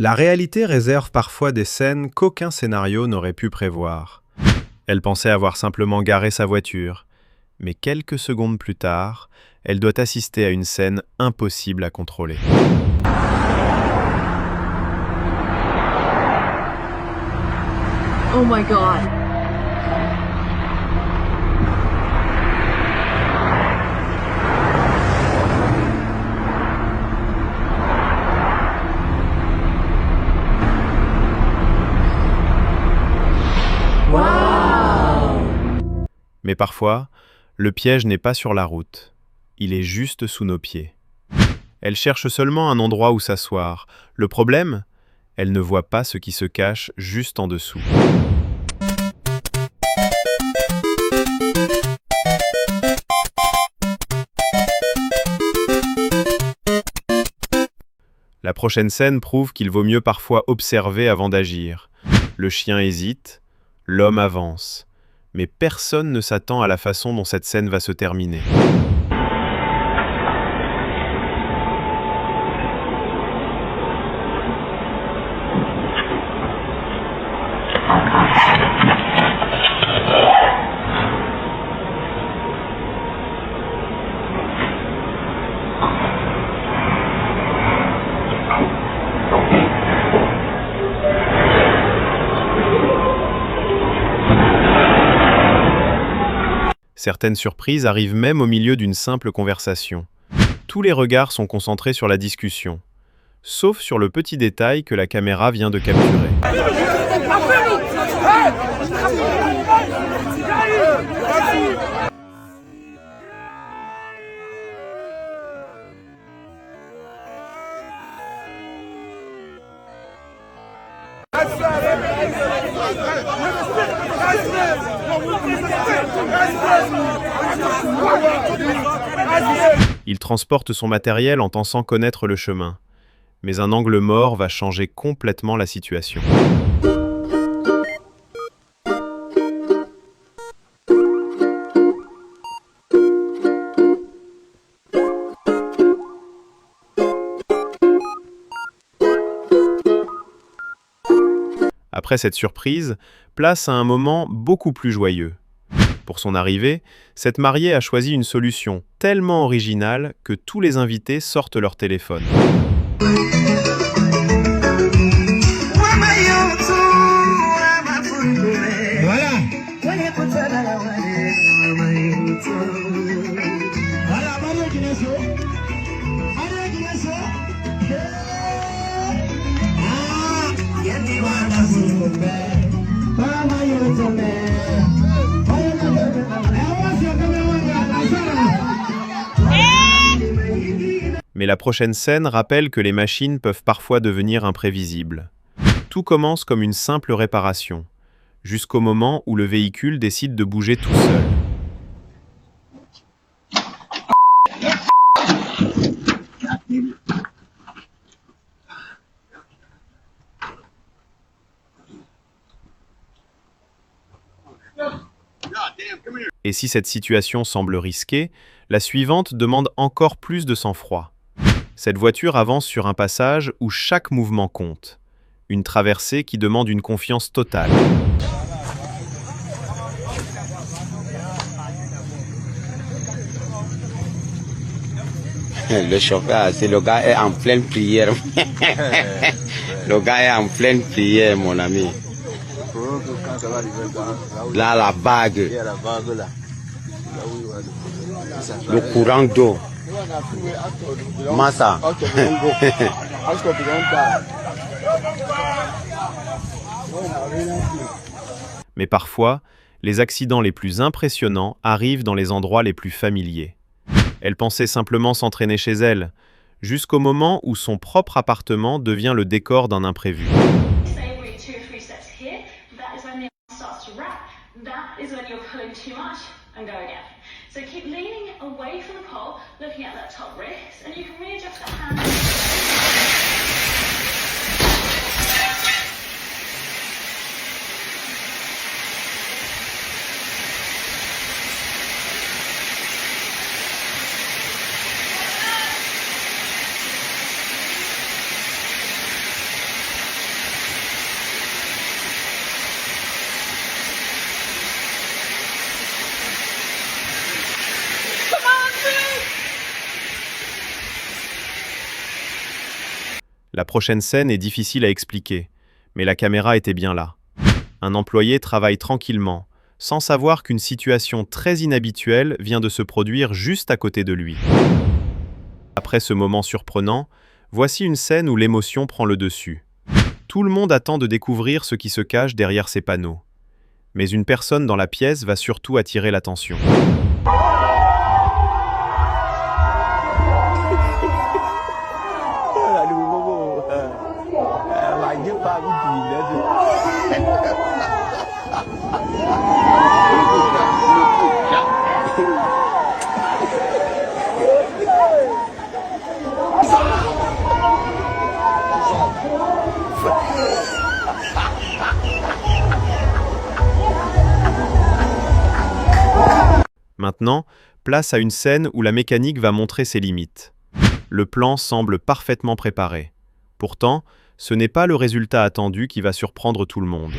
La réalité réserve parfois des scènes qu'aucun scénario n'aurait pu prévoir. Elle pensait avoir simplement garé sa voiture, mais quelques secondes plus tard, elle doit assister à une scène impossible à contrôler. Oh my god. Mais parfois, le piège n'est pas sur la route, il est juste sous nos pieds. Elle cherche seulement un endroit où s'asseoir. Le problème, elle ne voit pas ce qui se cache juste en dessous. La prochaine scène prouve qu'il vaut mieux parfois observer avant d'agir. Le chien hésite, l'homme avance. Mais personne ne s'attend à la façon dont cette scène va se terminer. Certaines surprises arrivent même au milieu d'une simple conversation. Tous les regards sont concentrés sur la discussion, sauf sur le petit détail que la caméra vient de capturer. Il transporte son matériel en pensant connaître le chemin. Mais un angle mort va changer complètement la situation. Après cette surprise, place à un moment beaucoup plus joyeux. Pour son arrivée, cette mariée a choisi une solution tellement originale que tous les invités sortent leur téléphone. Mais la prochaine scène rappelle que les machines peuvent parfois devenir imprévisibles. Tout commence comme une simple réparation, jusqu'au moment où le véhicule décide de bouger tout seul. Et si cette situation semble risquée, la suivante demande encore plus de sang-froid. Cette voiture avance sur un passage où chaque mouvement compte. Une traversée qui demande une confiance totale. Le chauffeur, c'est le gars est en pleine prière. Le gars est en pleine prière, mon ami. Là, la bague. Le courant d'eau. Massa. Mais parfois, les accidents les plus impressionnants arrivent dans les endroits les plus familiers. Elle pensait simplement s'entraîner chez elle, jusqu'au moment où son propre appartement devient le décor d'un imprévu. So keep leaning away from the pole, looking at that top wrist, and you can readjust that hand. La prochaine scène est difficile à expliquer, mais la caméra était bien là. Un employé travaille tranquillement, sans savoir qu'une situation très inhabituelle vient de se produire juste à côté de lui. Après ce moment surprenant, voici une scène où l'émotion prend le dessus. Tout le monde attend de découvrir ce qui se cache derrière ces panneaux. Mais une personne dans la pièce va surtout attirer l'attention. Maintenant, place à une scène où la mécanique va montrer ses limites. Le plan semble parfaitement préparé. Pourtant, ce n'est pas le résultat attendu qui va surprendre tout le monde.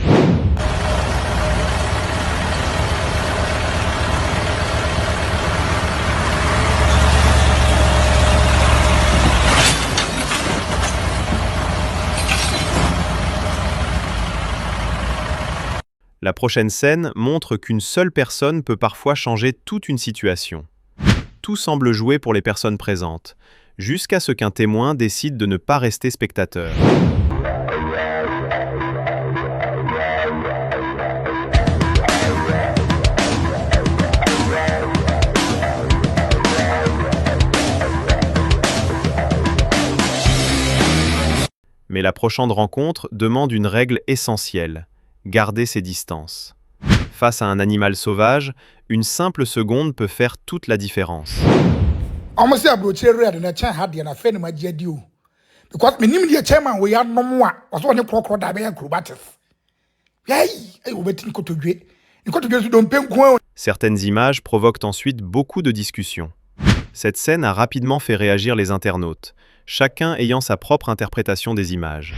La prochaine scène montre qu'une seule personne peut parfois changer toute une situation. Tout semble jouer pour les personnes présentes, jusqu'à ce qu'un témoin décide de ne pas rester spectateur. Mais la prochaine rencontre demande une règle essentielle. Garder ses distances. Face à un animal sauvage, une simple seconde peut faire toute la différence. Certaines images provoquent ensuite beaucoup de discussions. Cette scène a rapidement fait réagir les internautes, chacun ayant sa propre interprétation des images.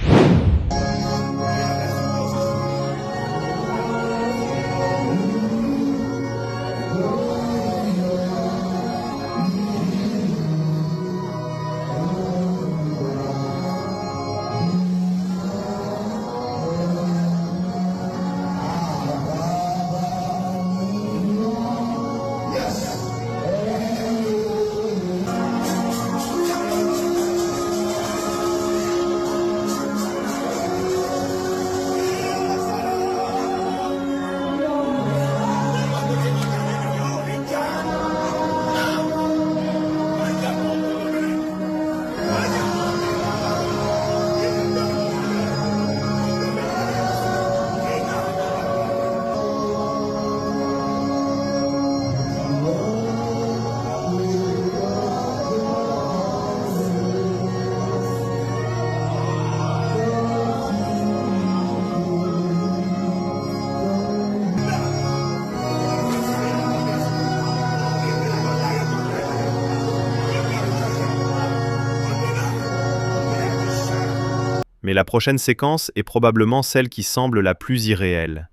Mais la prochaine séquence est probablement celle qui semble la plus irréelle.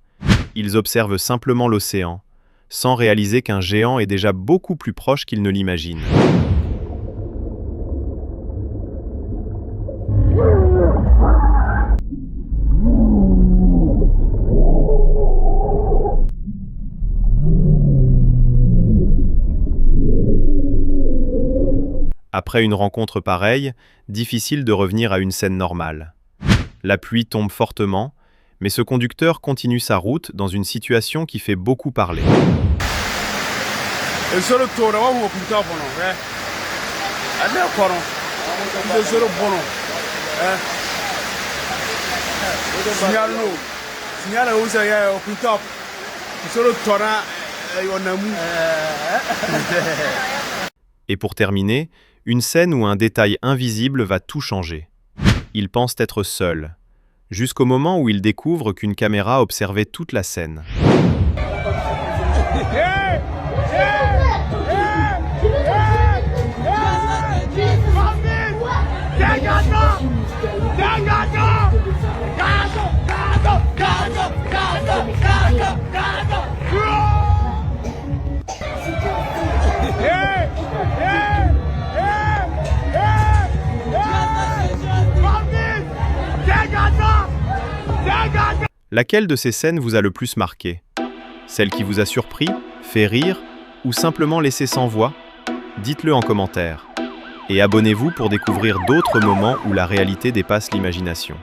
Ils observent simplement l'océan, sans réaliser qu'un géant est déjà beaucoup plus proche qu'ils ne l'imaginent. Après une rencontre pareille, difficile de revenir à une scène normale. La pluie tombe fortement, mais ce conducteur continue sa route dans une situation qui fait beaucoup parler. Et pour terminer, une scène où un détail invisible va tout changer. Ils pensent être seuls, jusqu'au moment où ils découvrent qu'une caméra observait toute la scène. Laquelle de ces scènes vous a le plus marqué? Celle qui vous a surpris, fait rire ou simplement laissé sans voix? Dites-le en commentaire. Et abonnez-vous pour découvrir d'autres moments où la réalité dépasse l'imagination.